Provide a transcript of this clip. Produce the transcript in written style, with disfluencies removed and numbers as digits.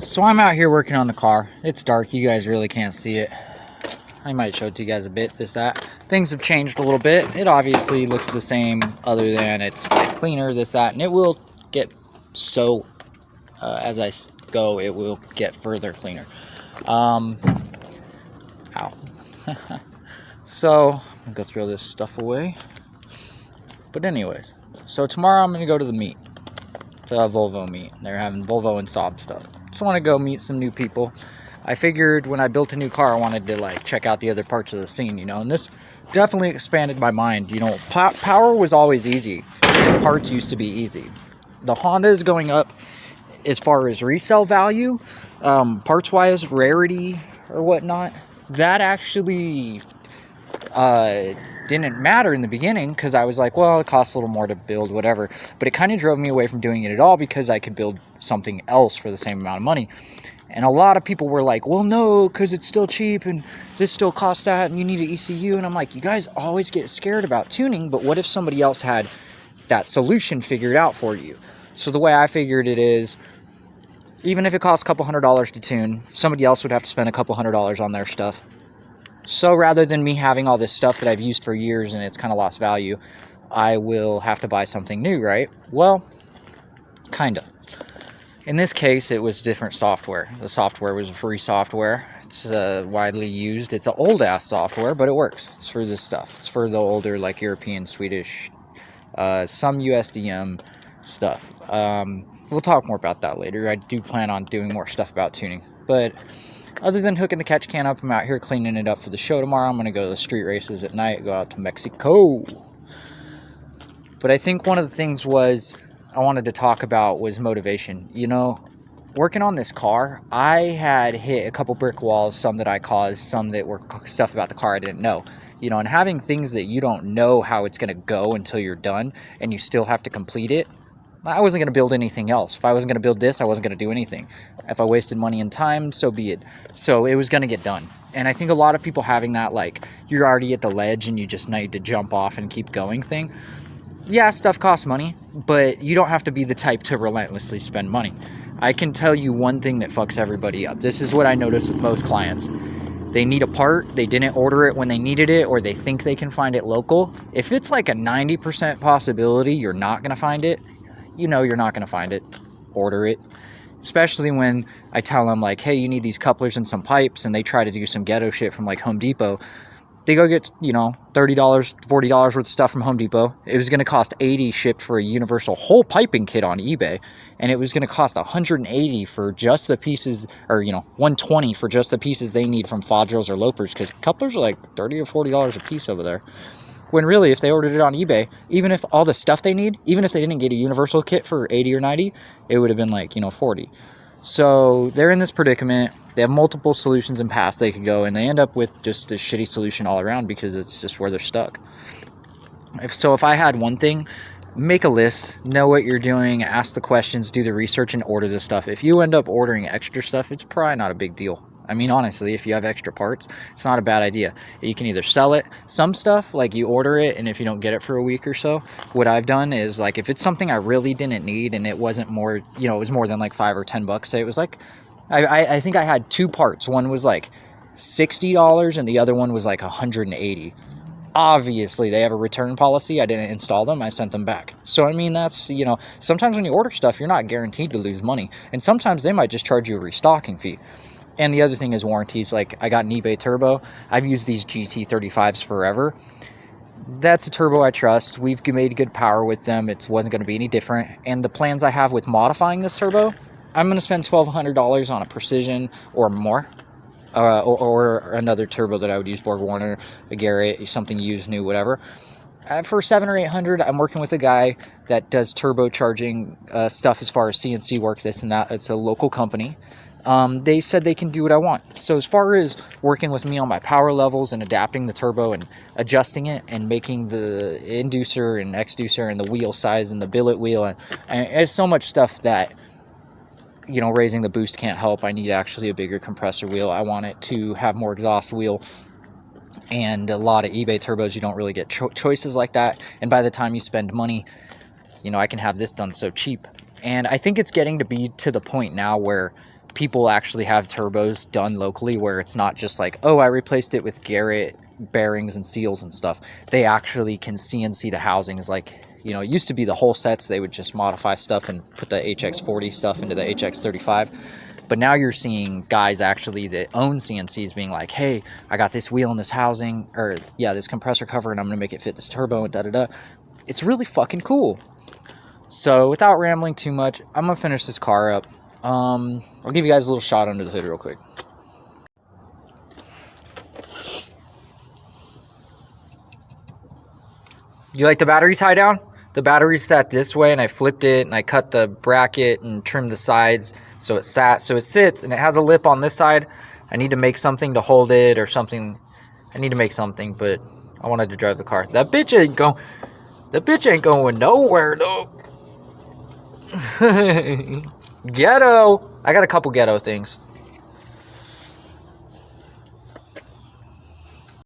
So I'm out here working on the car. It's dark, you guys really can't see it. I might show it to you guys a bit, that. Things have changed a little bit. It obviously looks the same other than it's like cleaner, that, and it will get as I go, it will get further cleaner. Ow. So, I'm gonna go throw this stuff away. But anyways, so tomorrow I'm gonna go to the meet. It's a Volvo meet. They're having Volvo and Saab stuff. Just want to go meet some new people. I figured when I built a new car, I wanted to like check out the other parts of the scene, and this definitely expanded my mind. Power was always easy. Parts used to be easy. The Honda is going up as far as resale value, parts wise, rarity or whatnot. That actually didn't matter in the beginning because I was like, well, it costs a little more to build, whatever. But it kind of drove me away from doing it at all because I could build something else for the same amount of money. And a lot of people were like, well, no, because it's still cheap and this still costs that and you need an ECU. And I'm like, you guys always get scared about tuning, but what if somebody else had that solution figured out for you? So the way I figured it is, even if it costs a couple $100s to tune, somebody else would have to spend a couple $100s on their stuff. So rather than me having all this stuff that I've used for years and it's kind of lost value, I will have to buy something new, right? Well, kind of. In this case, it was different software. The software was free software. It's widely used. It's an old-ass software, but it works. It's for this stuff. It's for the older, like European, Swedish, some USDM stuff. We'll talk more about that later. I do plan on doing more stuff about tuning. But other than hooking the catch can up, I'm out here cleaning it up for the show tomorrow. I'm going to go to the street races at night, go out to Mexico. But I think one of the things I wanted to talk about was motivation. Working on this car, I had hit a couple brick walls, some that I caused, some that were stuff about the car I didn't know. And having things that you don't know how it's going to go until you're done and you still have to complete it, I wasn't going to build anything else. If I wasn't going to build this, I wasn't going to do anything. If I wasted money and time, so be it. So it was going to get done. And I think a lot of people having that, like, you're already at the ledge and you just need to jump off and keep going thing. Yeah, stuff costs money, but you don't have to be the type to relentlessly spend money. I can tell you one thing that fucks everybody up. This is what I notice with most clients. They need a part, they didn't order it when they needed it, or they think they can find it local. If it's like a 90% possibility you're not going to find it, you're not going to find it. Order it. Especially when I tell them, like, hey, you need these couplers and some pipes, and they try to do some ghetto shit from, like, Home Depot. They go get, $30, $40 worth of stuff from Home Depot. It was going to cost $80 shipped for a universal whole piping kit on eBay. And it was going to cost $180 for just the pieces, or, $120 for just the pieces they need from Fodros or Lopers, because couplers are like $30 or $40 a piece over there. When really, if they ordered it on eBay, even if all the stuff they need, even if they didn't get a universal kit for $80 or $90, it would have been like, $40. So they're in this predicament. They have multiple solutions and paths they could go, and they end up with just a shitty solution all around because it's just where they're stuck. If I had one thing, make a list, know what you're doing, ask the questions, do the research, and order the stuff. If you end up ordering extra stuff, it's probably not a big deal. I mean, honestly, if you have extra parts, it's not a bad idea. You can either sell it. Some stuff, like you order it, and if you don't get it for a week or so, what I've done is, like, if it's something I really didn't need and it wasn't more, it was more than like $5 or $10, say it was like, I think I had two parts. One was like $60 and the other one was like $180. Obviously, they have a return policy. I didn't install them. I sent them back. So, I mean, that's, sometimes when you order stuff, you're not guaranteed to lose money. And sometimes they might just charge you a restocking fee. And the other thing is warranties. Like, I got an eBay turbo. I've used these GT35s forever. That's a turbo I trust. We've made good power with them. It wasn't going to be any different. And the plans I have with modifying this turbo, I'm going to spend $1,200 on a Precision or more. Or another turbo that I would use, Borg Warner, a Garrett, something used, new, whatever. For $700 or $800, I'm working with a guy that does turbocharging stuff as far as CNC work, this and that. It's a local company. They said they can do what I want. So as far as working with me on my power levels and adapting the turbo and adjusting it and making the inducer and exducer and the wheel size and the billet wheel, and it's so much stuff that, raising the boost can't help. I need actually a bigger compressor wheel. I want it to have more exhaust wheel. And a lot of eBay turbos, you don't really get choices like that. And by the time you spend money, I can have this done so cheap. And I think it's getting to be to the point now where people actually have turbos done locally where it's not just like, oh, I replaced it with Garrett bearings and seals and stuff. They actually can CNC the housings. Like, you know, it used to be the whole sets. They would just modify stuff and put the HX40 stuff into the HX35. But now you're seeing guys actually that own CNCs being like, hey, I got this wheel in this housing, or yeah, this compressor cover, and I'm going to make it fit this turbo and da-da-da. It's really fucking cool. So without rambling too much, I'm going to finish this car up. I'll give you guys a little shot under the hood real quick. You like the battery tie down? The battery sat this way, and I flipped it, and I cut the bracket and trimmed the sides so it sits, and it has a lip on this side. I need to make something to hold it or something. I need to make something, but I wanted to drive the car. That bitch ain't going nowhere, though. Ghetto. I got a couple ghetto things.